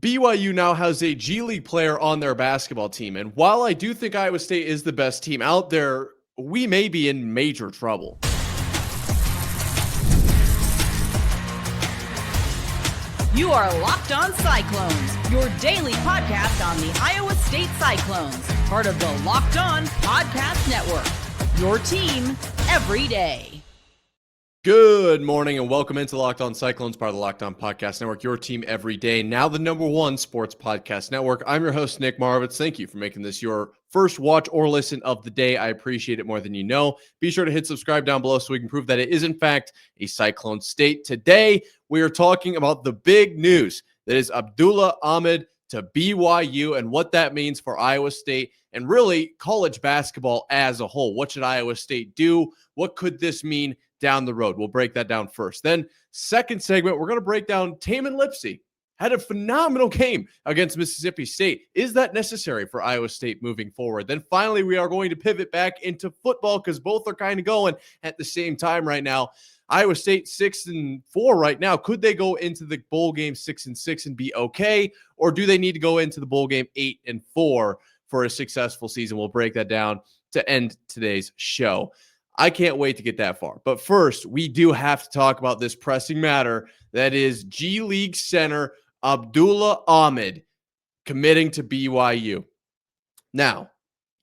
BYU now has a G League player on their basketball team. And while I do think Iowa State is the best team out there, we may be in major trouble. You are Locked On Cyclones, your daily podcast on the Iowa State Cyclones, part of the Locked On Podcast Network, your team every day. Good morning and welcome into Locked On Cyclones, part of the Locked On Podcast Network, your team every day. Now the #1 sports podcast network. I'm your host, Nick Marovitz. Thank you for making this your first watch or listen of the day. I appreciate it more than you know. Be sure to hit subscribe down below so we can prove that it is, in fact, a Cyclone state. Today, we are talking about the big news that is Abdullah Ahmed to BYU and what that means for Iowa State and really college basketball as a whole. What should Iowa State do? What could this mean down the road? We'll break that down first. Then second segment, we're going to break down Tamin Lipsey. Had a phenomenal game against Mississippi State. Is that necessary for Iowa State moving forward? Then finally, we are going to pivot back into football because both are kind of going at the same time right now. Iowa State 6-4 right now. Could they go into the bowl game 6-6 and be okay? Or do they need to go into the bowl game 8-4 for a successful season? We'll break that down to end today's show. I can't wait to get that far. But first, we do have to talk about this pressing matter that is G League center Abdullah Ahmed committing to BYU. Now,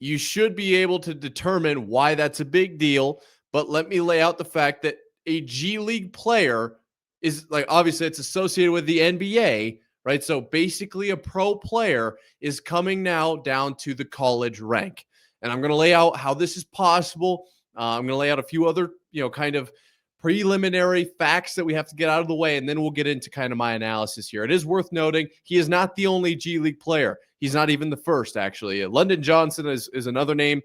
you should be able to determine why that's a big deal, but let me lay out the fact that a G League player is, like, obviously it's associated with the NBA, right? So basically a pro player is coming now down to the college rank. And I'm going to lay out how this is possible. I'm going to lay out a few other, kind of preliminary facts that we have to get out of the way, and then we'll get into kind of my analysis here. It is worth noting he is not the only G League player. He's not even the first, actually. London Johnson is another name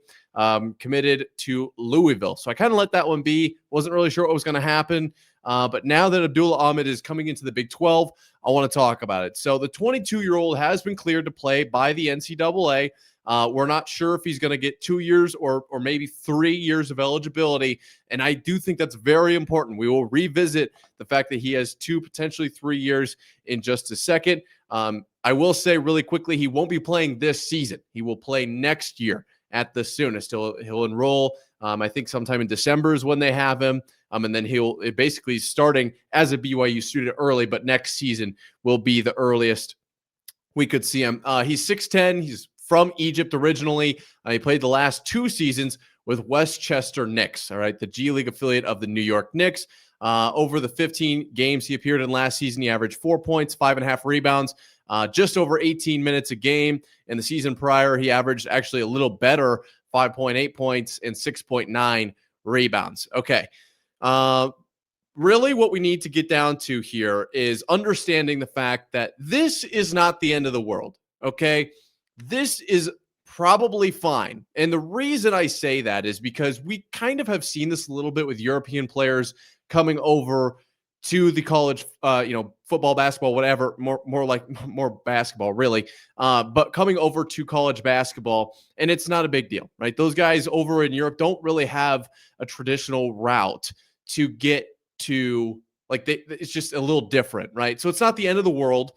committed to Louisville. So I kind of let that one be. Wasn't really sure what was going to happen. But now that Abdullah Ahmed is coming into the Big 12, I want to talk about it. So the 22-year-old has been cleared to play by the NCAA. We're not sure if he's going to get 2 years or maybe 3 years of eligibility. And I do think that's very important. We will revisit the fact that he has 2, potentially 3 years in just a second. I will say really quickly, he won't be playing this season. He will play next year at the soonest. He'll enroll, I think sometime in December is when they have him. And then he'll basically starting as a BYU student early, but next season will be the earliest we could see him. He's 6'10". He's from Egypt originally. He played the last 2 seasons with Westchester Knicks, all right, the G League affiliate of the New York Knicks. Over the 15 games he appeared in last season, he averaged 4 points, 5.5 rebounds, just over 18 minutes a game. In the season prior, he averaged actually a little better, 5.8 points and 6.9 rebounds. Okay. Really what we need to get down to here is understanding the fact that this is not the end of the world, okay? This is probably fine. And the reason I say that is because we kind of have seen this a little bit with European players coming over to the college, football, basketball, whatever, more basketball, really, but coming over to college basketball, and it's not a big deal, right? Those guys over in Europe don't really have a traditional route to get to, it's just a little different, right? So it's not the end of the world.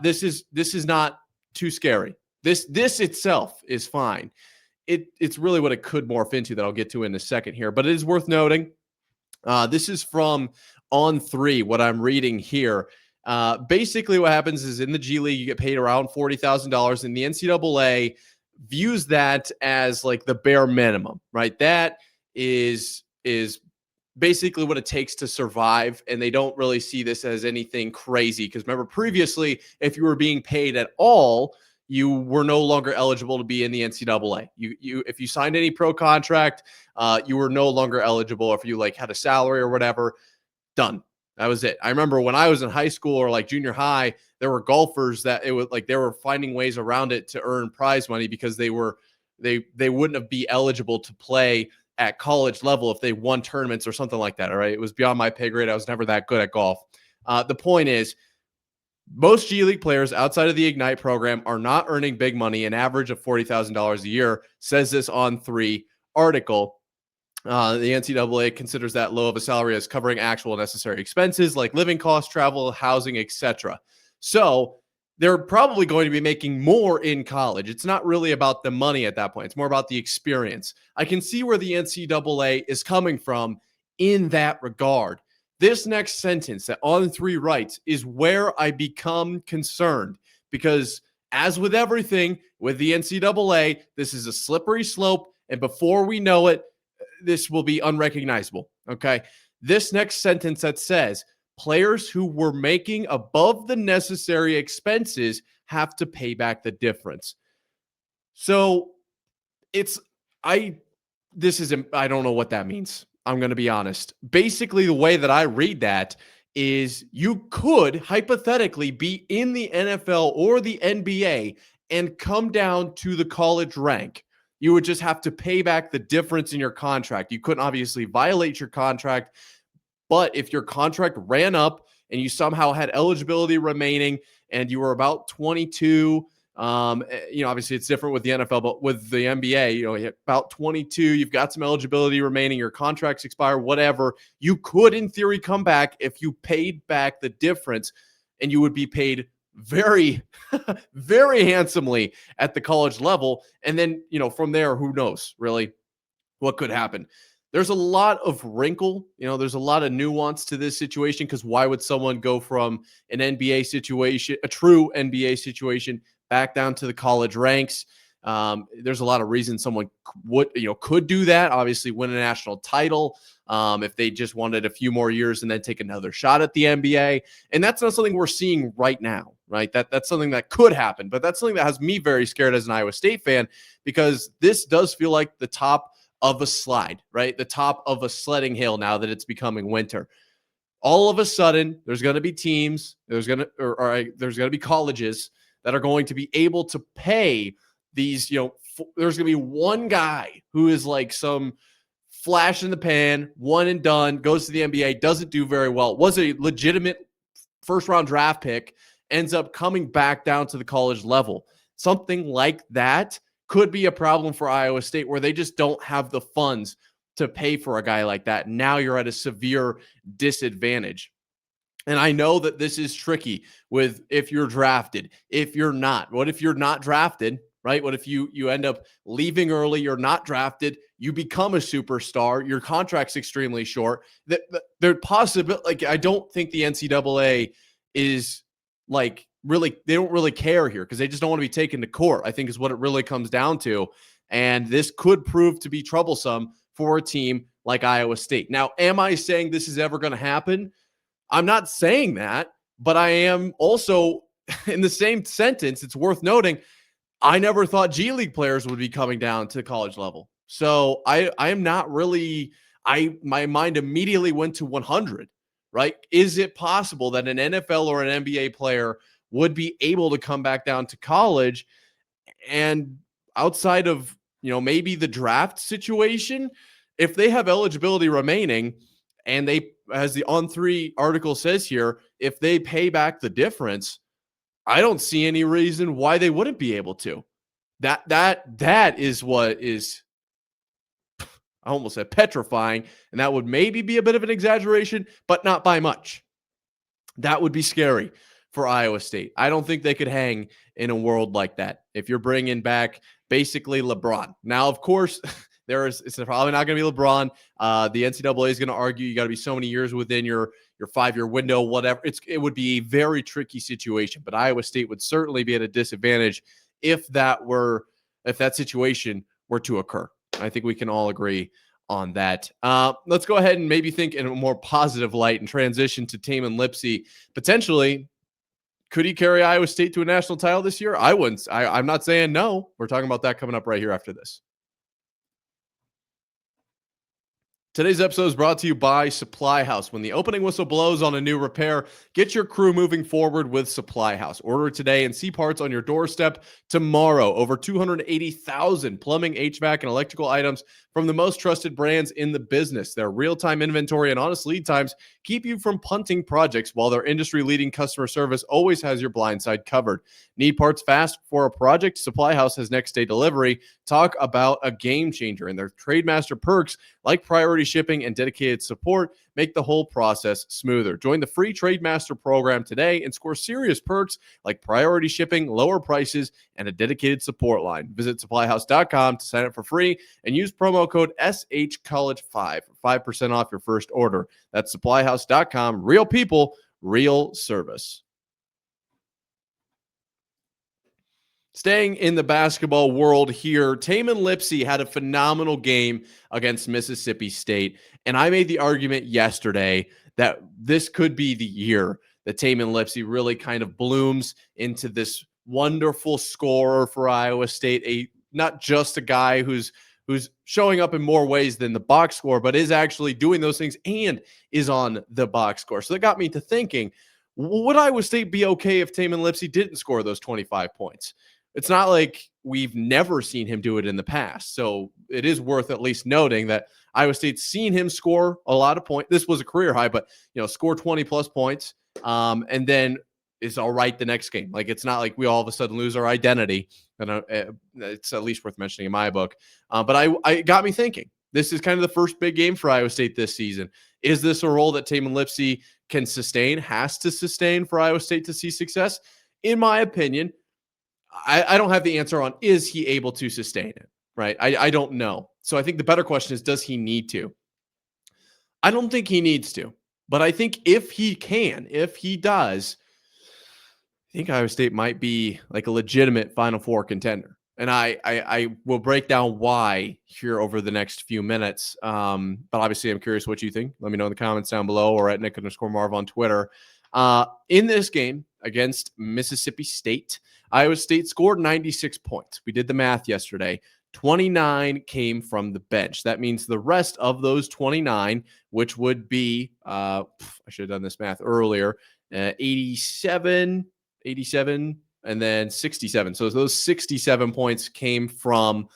This is not too scary. This itself is fine. It's really what it could morph into that I'll get to in a second here. But it is worth noting, this is from On3, what I'm reading here. Basically what happens is in the G League, you get paid around $40,000, and the NCAA views that as like the bare minimum, right? That is basically what it takes to survive, and they don't really see this as anything crazy. Because remember, previously, if you were being paid at all, you were no longer eligible to be in the NCAA. If you signed any pro contract, you were no longer eligible. If you had a salary or whatever, done. That was it. I remember when I was in high school or junior high, there were golfers that it was they were finding ways around it to earn prize money because they wouldn't have be eligible to play at college level if they won tournaments or something like that. All right. It was beyond my pay grade. I was never that good at golf. The point is, most G League players outside of the Ignite program are not earning big money, an average of $40,000 a year, says this On3 article. The NCAA considers that low of a salary as covering actual necessary expenses like living costs, travel, housing, etc. So they're probably going to be making more in college. It's not really about the money at that point. It's more about the experience. I can see where the NCAA is coming from in that regard. This next sentence, that on three rights, is where I become concerned because, as with everything with the NCAA, this is a slippery slope. And before we know it, this will be unrecognizable. Okay. This next sentence that says, players who were making above the necessary expenses have to pay back the difference. So I don't know what that means. I'm going to be honest. Basically, the way that I read that is you could hypothetically be in the NFL or the NBA and come down to the college rank. You would just have to pay back the difference in your contract. You couldn't obviously violate your contract, but if your contract ran up and you somehow had eligibility remaining and you were about 22, obviously it's different with the NFL, but with the NBA, about 22, you've got some eligibility remaining, your contracts expire, whatever. You could, in theory, come back if you paid back the difference, and you would be paid very, very handsomely at the college level. And then, from there, who knows really what could happen. There's a lot of wrinkle, there's a lot of nuance to this situation, because why would someone go from an NBA situation, a true NBA situation, back down to the college ranks? There's a lot of reasons someone could do that. Obviously, win a national title if they just wanted a few more years and then take another shot at the NBA. And that's not something we're seeing right now, right? That's something that could happen, but that's something that has me very scared as an Iowa State fan, because this does feel like the top of a slide, right? The top of a sledding hill now that it's becoming winter. All of a sudden, there's going to be teams, there's going to be colleges that are going to be able to pay these, there's going to be one guy who is like some flash in the pan, one and done, goes to the NBA, doesn't do very well, was a legitimate first round draft pick, ends up coming back down to the college level. Something like that could be a problem for Iowa State, where they just don't have the funds to pay for a guy like that. Now you're at a severe disadvantage. And I know that this is tricky with if you're drafted, if you're not. What if you're not drafted, right? What if you end up leaving early, you're not drafted, you become a superstar, your contract's extremely short. They're possible. Like, I don't think the NCAA is like really, they don't really care here, because they just don't want to be taken to court, I think is what it really comes down to. And this could prove to be troublesome for a team like Iowa State. Now, am I saying this is ever going to happen? I'm not saying that, but I am also, in the same sentence, it's worth noting, I never thought G League players would be coming down to college level. So I am not really, my mind immediately went to 100, right? Is it possible that an NFL or an NBA player would be able to come back down to college? And outside of, maybe the draft situation, if they have eligibility remaining and they, as the On3 article says here, if they pay back the difference, I don't see any reason why they wouldn't be able to. That is what is, I almost said petrifying, and that would maybe be a bit of an exaggeration, but not by much. That would be scary for Iowa State. I don't think they could hang in a world like that. If you're bringing back basically LeBron. Now, of course, it's probably not going to be LeBron. The NCAA is going to argue you got to be so many years within your 5-year window, whatever. It would be a very tricky situation, but Iowa State would certainly be at a disadvantage if that situation were to occur. I think we can all agree on that. Let's go ahead and maybe think in a more positive light and transition to Tamin Lipsey. Potentially, could he carry Iowa State to a national title this year? I wouldn't. I'm not saying no. We're talking about that coming up right here after this. Today's episode is brought to you by Supply House. When the opening whistle blows on a new repair, get your crew moving forward with Supply House. Order today and see parts on your doorstep tomorrow. Over 280,000 plumbing, HVAC, and electrical items from the most trusted brands in the business. Their real-time inventory and honest lead times keep you from punting projects, while their industry-leading customer service always has your blind side covered. Need parts fast for a project? Supply House has next-day delivery. Talk about a game changer. And their Trademaster perks, like priority free shipping and dedicated support make the whole process smoother. Join the free Trade Master program today and score serious perks like priority shipping, lower prices, and a dedicated support line. Visit supplyhouse.com to sign up for free and use promo code SHCollege5 for 5% off your first order. That's supplyhouse.com. Real people, real service. Staying in the basketball world here, Tamin Lipsey had a phenomenal game against Mississippi State. And I made the argument yesterday that this could be the year that Tamin Lipsey really kind of blooms into this wonderful scorer for Iowa State, not just a guy who's showing up in more ways than the box score, but is actually doing those things and is on the box score. So that got me to thinking, would Iowa State be okay if Tamin Lipsey didn't score those 25 points? It's not like we've never seen him do it in the past. So it is worth at least noting that Iowa State's seen him score a lot of points. This was a career high, but score 20 plus points, and then is all right the next game. Like, it's not like we all of a sudden lose our identity. And it's at least worth mentioning in my book. But I got me thinking, this is kind of the first big game for Iowa State this season. Is this a role that Tamin Lipsey can sustain, has to sustain for Iowa State to see success? In my opinion, I don't have the answer on is he able to sustain it, right? I don't know. So I think the better question is, does he need to? I don't think he needs to. But I think if he can, if he does, I think Iowa State might be like a legitimate Final Four contender. And I will break down why here over the next few minutes. But obviously, I'm curious what you think. Let me know in the comments down below or at Nick_Marv on Twitter. In this game against Mississippi State, Iowa State scored 96 points. We did the math yesterday. 29 came from the bench. That means the rest of those 29, which would be, I should have done this math earlier, 87, and then 67. So those 67 points came from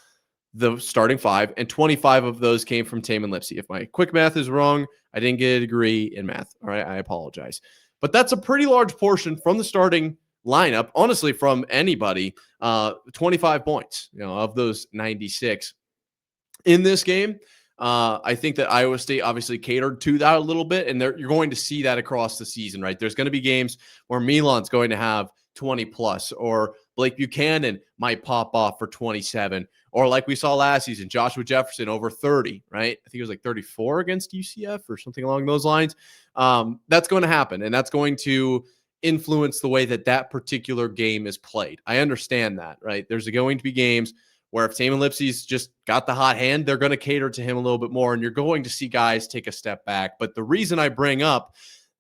the starting five, and 25 of those came from Tamin Lipsey. If my quick math is wrong, I didn't get a degree in math. All right, I apologize. But that's a pretty large portion from the starting lineup, honestly, from anybody. 25 points, of those 96 in this game. I think that Iowa State obviously catered to that a little bit, and you're going to see that across the season, right? There's going to be games where Milan's going to have 20 plus, or Blake Buchanan might pop off for 27, or like we saw last season, Joshua Jefferson over 30, right? I think it was like 34 against UCF or something along those lines. That's going to happen, and that's going to influence the way that particular game is played. I understand that, right? There's going to be games where if Tamin Lipsey's just got the hot hand, they're going to cater to him a little bit more, and you're going to see guys take a step back. But the reason I bring up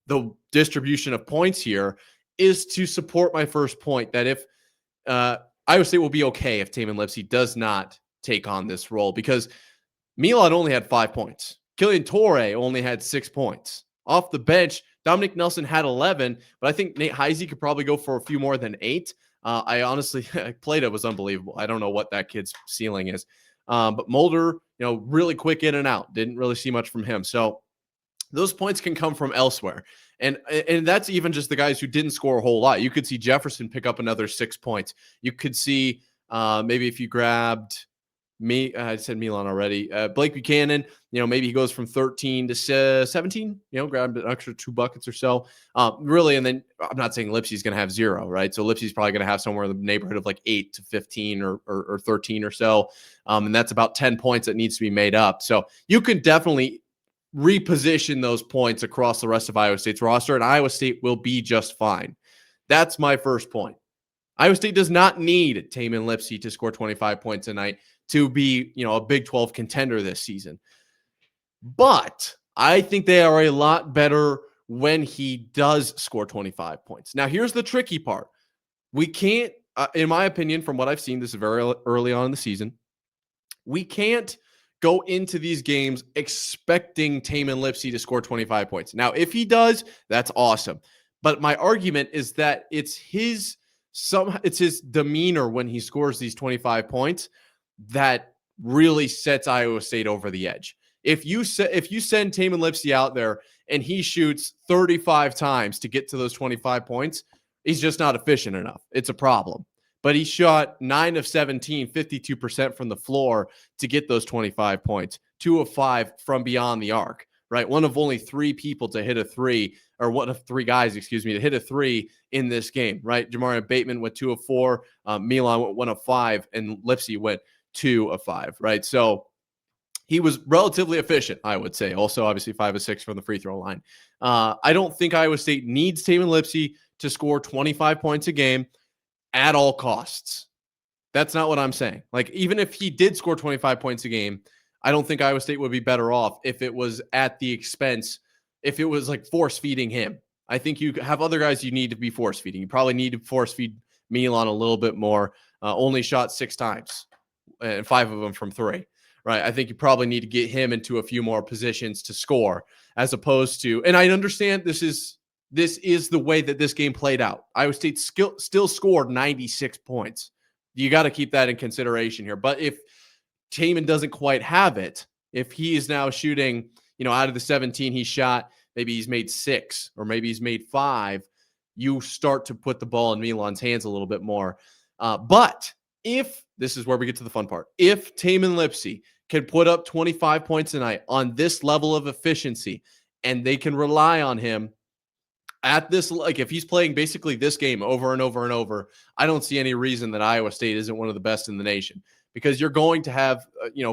the distribution of points here is to support my first point that if Iowa State will be okay if Tamin Lipsey does not take on this role, because Milan only had 5 points. Killian Torrey only had 6 points. Off the bench, Dominic Nelson had 11, but I think Nate Heisey could probably go for a few more than 8. I honestly, Plata was unbelievable. I don't know what that kid's ceiling is. But Mulder, really quick in and out. Didn't really see much from him. So those points can come from elsewhere. And that's even just the guys who didn't score a whole lot. You could see Jefferson pick up another 6 points. You could see maybe if you grabbed I said Milan already. Blake Buchanan, maybe he goes from 13 to 17, grabbed an extra 2 buckets or so. Really, and then I'm not saying Lipsey's going to have 0, right? So Lipsey's probably going to have somewhere in the neighborhood of like 8 to 15 or 13 or so. And that's about 10 points that needs to be made up. So you can definitely reposition those points across the rest of Iowa State's roster, and Iowa State will be just fine. That's my first point. Iowa State does not need Tamin Lipsey to score 25 points tonight to be, a Big 12 contender this season. But I think they are a lot better when he does score 25 points. Now, here's the tricky part. We can't, in my opinion, from what I've seen, this is very early on in the season, we can't go into these games expecting Tamin Lipsey to score 25 points. Now, if he does, that's awesome. But my argument is that it's his demeanor when he scores these 25 points that really sets Iowa State over the edge. If you send Tamin Lipsey out there and he shoots 35 times to get to those 25 points, he's just not efficient enough. It's a problem. But he shot 9 of 17, 52% from the floor to get those 25 points. 2 of 5 from beyond the arc, right? One of only 3 people to hit a 3, or one of 3 guys, to hit a 3 in this game, right? Jamarian Bateman went 2 of 4, Milan went 1 of 5, and Lipsy went 2 of 5, right? So he was relatively efficient, I would say. Also, obviously, 5 of 6 from the free throw line. I don't think Iowa State needs Tamin Lipsy to score 25 points a game at all costs. That's not what I'm saying. Like, even if he did score 25 points a game, I don't think Iowa State would be better off if it was at the expense, if it was like force feeding him. I think you have other guys you need to be force feeding. You probably need to force feed Milan a little bit more. Only shot 6 times, and 5 of them from 3. Right. I think you probably need to get him into a few more positions to score, as opposed to, and I understand this is the way that this game played out. Iowa State still scored 96 points. You got to keep that in consideration here. But if Tamin doesn't quite have it, if he is now shooting, out of the 17 he shot, maybe he's made 6 or maybe he's made 5, you start to put the ball in Milan's hands a little bit more. But if, this is where we get to the fun part, if Tamin Lipsy can put up 25 points a night on this level of efficiency, and they can rely on him at this, like if he's playing basically this game over and over and over, I don't see any reason that Iowa State isn't one of the best in the nation, because you're going to have,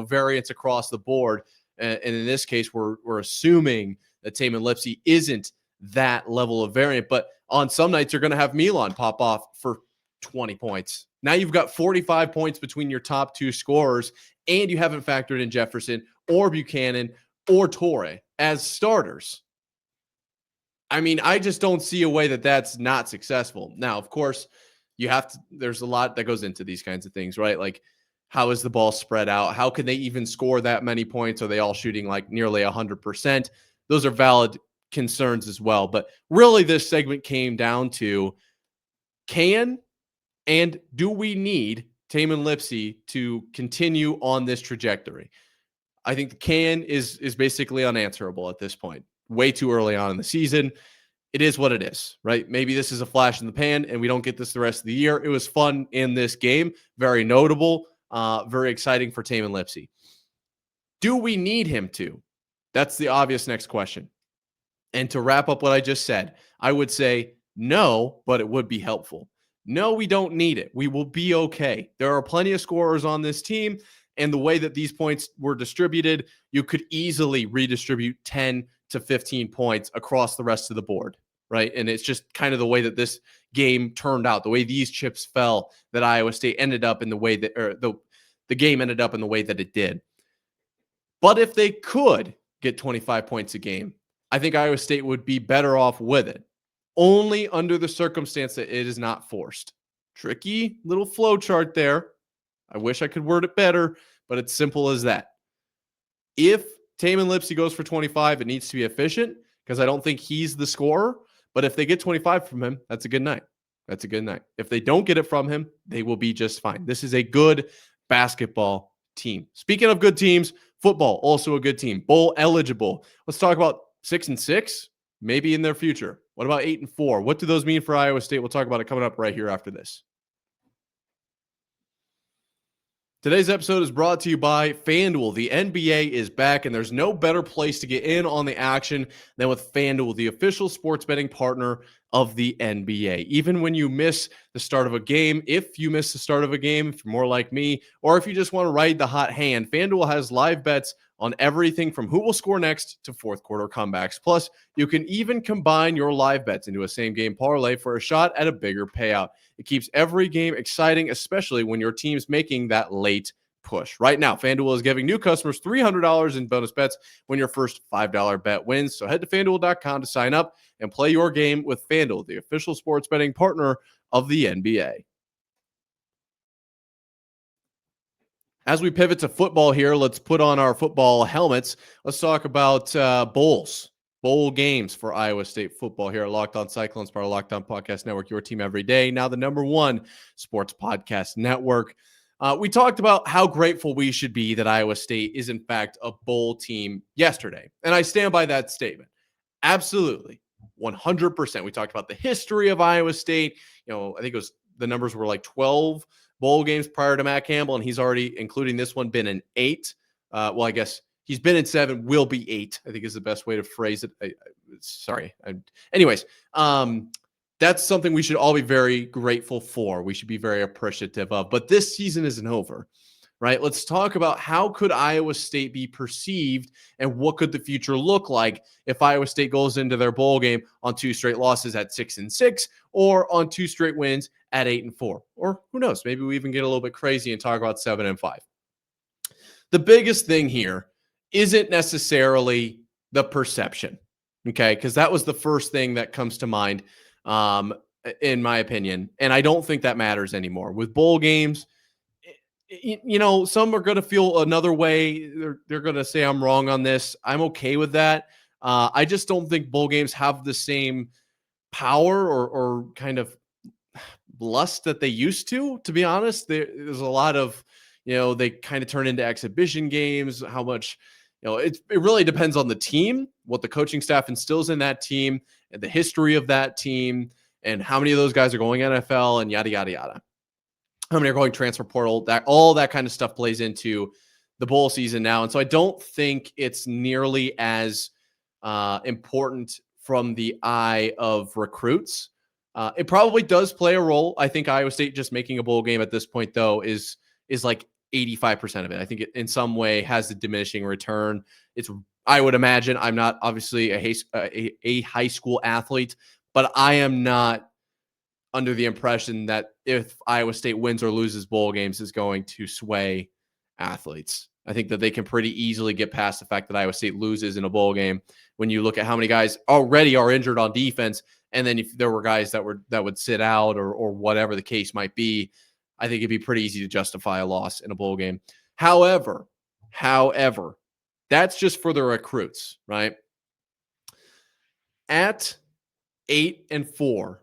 variance across the board. And in this case, we're assuming that Tamin Lipsy isn't that level of variant, but on some nights you're going to have Milan pop off for 20 points. Now you've got 45 points between your top 2 scorers, and you haven't factored in Jefferson or Buchanan or Torre as starters. I mean, I just don't see a way that that's not successful. Now, of course, there's a lot that goes into these kinds of things, right? Like, how is the ball spread out? How can they even score that many points? Are they all shooting like nearly 100%? Those are valid concerns as well. But really, this segment came down to, can and do we need Tamin Lipsy to continue on this trajectory? I think the can is basically unanswerable at this point. Way too early on in the season. It is what it is, right? Maybe this is a flash in the pan and we don't get this the rest of the year. It was fun in this game. Very notable. Very exciting for Tamin Lipsy. Do we need him to? That's the obvious next question. And to wrap up what I just said, I would say no, but it would be helpful. No, we don't need it. We will be okay. There are plenty of scorers on this team, and the way that these points were distributed, you could easily redistribute 10 to 15 points across the rest of the board, right? And it's just kind of the way that this game turned out, the way these chips fell, that Iowa State ended up in the way that, or the game ended up in the way that it did. But if they could get 25 points a game, I think Iowa State would be better off with it, only under the circumstance that it is not forced. Tricky little flow chart there. I wish I could word it better, but it's simple as that. If Tamin Lipsy goes for 25, it needs to be efficient, because I don't think he's the scorer. But if they get 25 from him, that's a good night. That's a good night. If they don't get it from him, they will be just fine. This is a good basketball team. Speaking of good teams, football, also a good team. Bowl eligible. Let's talk about 6-6, maybe in their future. What about 8-4? What do those mean for Iowa State? We'll talk about it coming up right here after this. Today's episode is brought to you by FanDuel. The NBA is back, and there's no better place to get in on the action than with FanDuel, the official sports betting partner of the NBA. Even when you miss the start of a game, if you miss the start of a game, if you're more like me, or if you just want to ride the hot hand, FanDuel has live bets on everything from who will score next to fourth quarter comebacks. Plus, you can even combine your live bets into a same-game parlay for a shot at a bigger payout. It keeps every game exciting, especially when your team's making that late push. Right now, FanDuel is giving new customers $300 in bonus bets when your first $5 bet wins. So head to FanDuel.com to sign up and play your game with FanDuel, the official sports betting partner of the NBA. As we pivot to football here, let's put on our football helmets. Let's talk about bowl games for Iowa State football here at Locked On Cyclones, part of Locked On Podcast Network, your team every day. Now the #1 sports podcast network. We talked about how grateful we should be that Iowa State is, in fact, a bowl team yesterday. And I stand by that statement. Absolutely. 100%. We talked about the history of Iowa State. I think it was, the numbers were like 12 bowl games prior to Matt Campbell, and he's already, including this one, been in 8. Well, I guess He's been in 7, will be 8, I think is the best way to phrase it. Anyways, that's something we should all be very grateful for. We should be very appreciative of. But this season isn't over, right? Let's talk about how could Iowa State be perceived and what could the future look like if Iowa State goes into their bowl game on 2 straight losses at 6-6 or on 2 straight wins at 8-4. Or who knows, maybe we even get a little bit crazy and talk about 7-5. The biggest thing here isn't necessarily the perception, okay? Because that was the first thing that comes to mind, in my opinion. And I don't think that matters anymore. With bowl games, some are going to feel another way. They're going to say I'm wrong on this. I'm okay with that. I just don't think bowl games have the same power or kind of lust that they used to be honest. There's a lot of, they kind of turn into exhibition games. How much, it really depends on the team, what the coaching staff instills in that team and the history of that team and how many of those guys are going NFL and yada, yada, yada. How many are going transfer portal, all that kind of stuff plays into the bowl season now. And so I don't think it's nearly as important from the eye of recruits. It probably does play a role. I think Iowa State just making a bowl game at this point, though, is like 85% of it. I think it in some way has a diminishing return. I would imagine, I'm not obviously a high school athlete, but I am not under the impression that if Iowa State wins or loses bowl games is going to sway athletes. I think that they can pretty easily get past the fact that Iowa State loses in a bowl game when you look at how many guys already are injured on defense. And then if there were guys that would sit out or whatever the case might be, I think it'd be pretty easy to justify a loss in a bowl game. However, that's just for the recruits, right? At 8-4,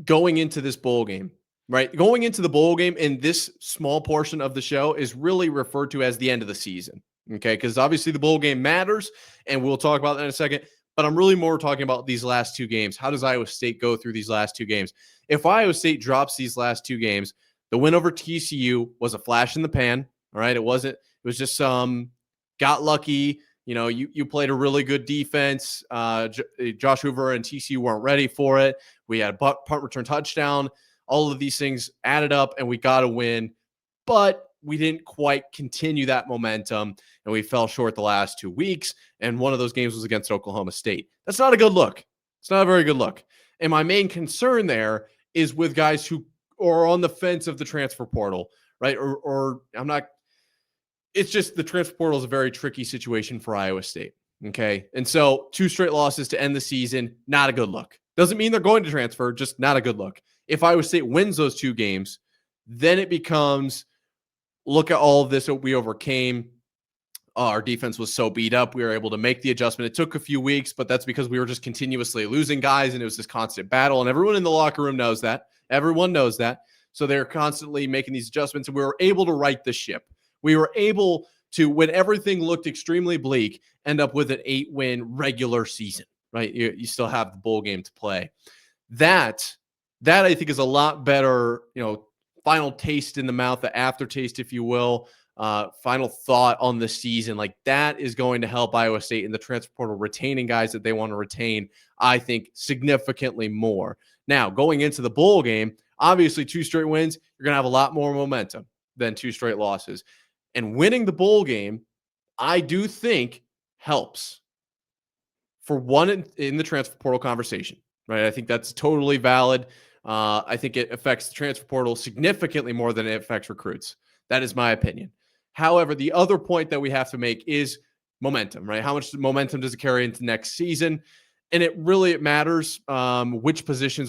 going into this bowl game, right? Going into the bowl game in this small portion of the show is really referred to as the end of the season, okay? Because obviously the bowl game matters, and we'll talk about that in a second. But I'm really more talking about these last 2 games. How does Iowa State go through these last 2 games? If Iowa State drops these last 2 games, the win over TCU was a flash in the pan, all right? It was just got lucky. You played a really good defense. Josh Hoover and TCU weren't ready for it. We had a punt return touchdown. All of these things added up, and we got a win. But we didn't quite continue that momentum, and we fell short the last 2 weeks. And one of those games was against Oklahoma State. That's not a good look. It's not a very good look. And my main concern there is with guys who are on the fence of the transfer portal, right? Or I'm not. It's just the transfer portal is a very tricky situation for Iowa State. Okay. And so 2 straight losses to end the season, not a good look. Doesn't mean they're going to transfer, just not a good look. If Iowa State wins those 2 games, then it becomes, look at all of this that we overcame. Our defense was so beat up. We were able to make the adjustment. It took a few weeks, but that's because we were just continuously losing guys, and it was this constant battle. And everyone in the locker room knows that. Everyone knows that. So they're constantly making these adjustments, and we were able to right the ship. We were able to, when everything looked extremely bleak, end up with an 8-win regular season, right? You still have the bowl game to play. That I think is a lot better, final taste in the mouth, the aftertaste, if you will, final thought on the season. Like that is going to help Iowa State in the transfer portal retaining guys that they want to retain, I think, significantly more. Now, going into the bowl game, obviously 2 straight wins, you're going to have a lot more momentum than 2 straight losses. And winning the bowl game, I do think helps for one in the transfer portal conversation, right? I think that's totally valid. I think it affects the transfer portal significantly more than it affects recruits. That is my opinion. However, the other point that we have to make is momentum, right? How much momentum does it carry into next season? And it matters which positions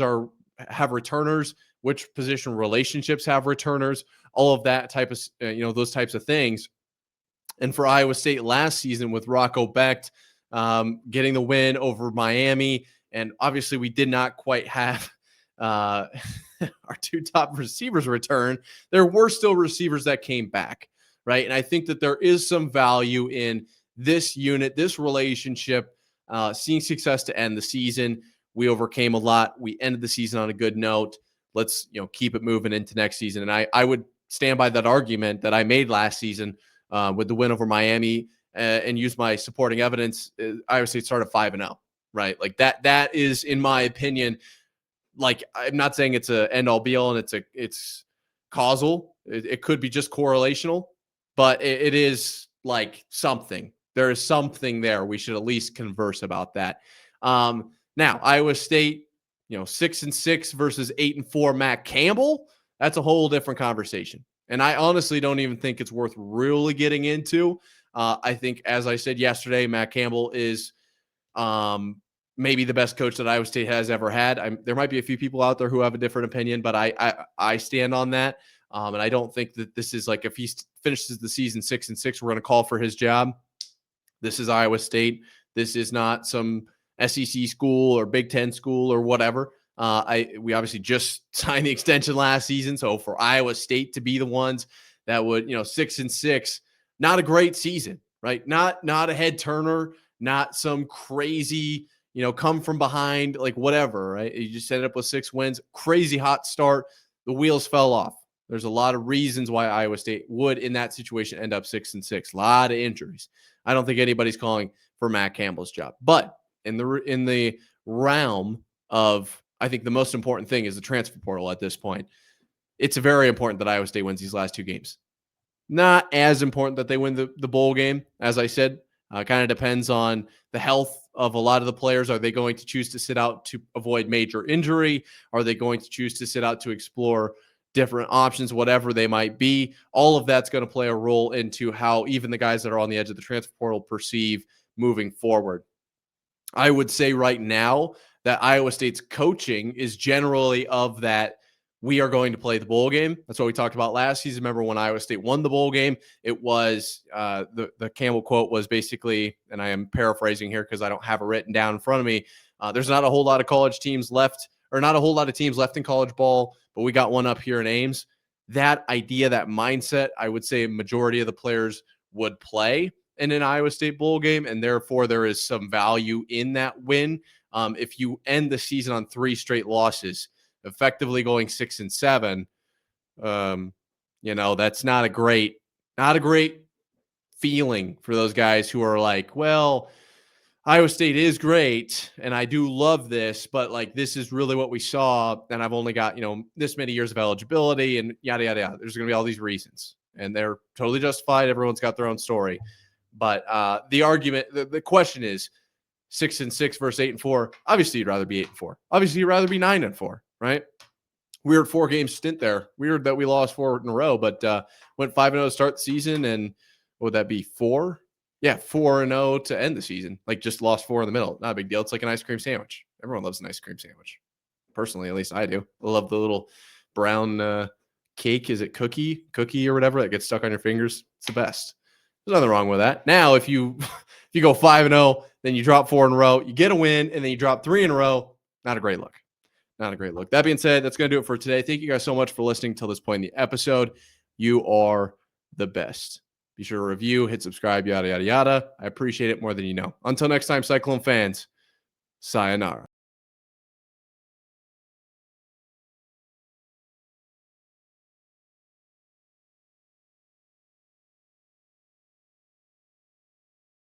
have returners, which position relationships have returners, all of that type of, those types of things. And for Iowa State last season with Rocco Becht getting the win over Miami, and obviously we did not quite have our 2 top receivers return. There were still receivers that came back, right? And I think that there is some value in this unit, this relationship, seeing success to end the season. We overcame a lot. We ended the season on a good note. Let's keep it moving into next season. And I would stand by that argument that I made last season with the win over Miami and use my supporting evidence, Iowa State started 5-0, right? Like that is, in my opinion, like, I'm not saying it's a end all be all and it's causal. It could be just correlational, but it is like something. There is something there. We should at least converse about that. Now, Iowa State, 6-6 versus 8-4 Matt Campbell. That's a whole different conversation. And I honestly don't even think it's worth really getting into. I think, as I said yesterday, Matt Campbell is maybe the best coach that Iowa State has ever had. There might be a few people out there who have a different opinion, but I stand on that. And I don't think that this is like, if he finishes the season 6-6, we're going to call for his job. This is Iowa State. This is not some SEC school or Big Ten school or whatever. We obviously just signed the extension last season. So for Iowa State to be the ones that would, 6-6, not a great season, right? Not a head turner, not some crazy, come from behind, like whatever, right? You just ended up with 6 wins, crazy hot start. The wheels fell off. There's a lot of reasons why Iowa State would, in that situation, end up 6-6. A lot of injuries. I don't think anybody's calling for Matt Campbell's job. But in the realm of, I think the most important thing is the transfer portal at this point. It's very important that Iowa State wins these last 2 games. Not as important that they win the bowl game, as I said. Kind of depends on the health of a lot of the players. Are they going to choose to sit out to avoid major injury? Are they going to choose to sit out to explore different options, whatever they might be? All of that's going to play a role into how even the guys that are on the edge of the transfer portal perceive moving forward. I would say right now that Iowa State's coaching is generally of that, we are going to play the bowl game. That's what we talked about last season. Remember when Iowa State won the bowl game, it was the Campbell quote was basically, and I am paraphrasing here because I don't have it written down in front of me, there's not a whole lot of college teams left, or not a whole lot of teams left in college ball, but we got one up here in Ames. That idea, that mindset, I would say a majority of the players would play in an Iowa State bowl game, and therefore there is some value in that win. If you end the season on 3 straight losses, effectively going 6-7, that's not a great feeling for those guys who are like, well, Iowa State is great and I do love this, but like, this is really what we saw. And I've only got, this many years of eligibility and yada, yada, yada. There's going to be all these reasons and they're totally justified. Everyone's got their own story. But the argument, the question is 6-6 versus 8-4. Obviously, you'd rather be 8-4. Obviously, you'd rather be 9-4, right? Weird 4-game stint there. Weird that we lost 4 in a row, but went 5-0 to start the season. And what would that be? 4? Yeah, 4-0 to end the season. Like just lost 4 in the middle. Not a big deal. It's like an ice cream sandwich. Everyone loves an ice cream sandwich. Personally, at least I do. I love the little brown cake. Is it cookie or whatever that gets stuck on your fingers? It's the best. There's nothing wrong with that. Now, if you go 5-0, then you drop 4 in a row, you get a win, and then you drop 3 in a row, not a great look. Not a great look. That being said, that's going to do it for today. Thank you guys so much for listening till this point in the episode. You are the best. Be sure to review, hit subscribe, yada, yada, yada. I appreciate it more than you know. Until next time, Cyclone fans, sayonara.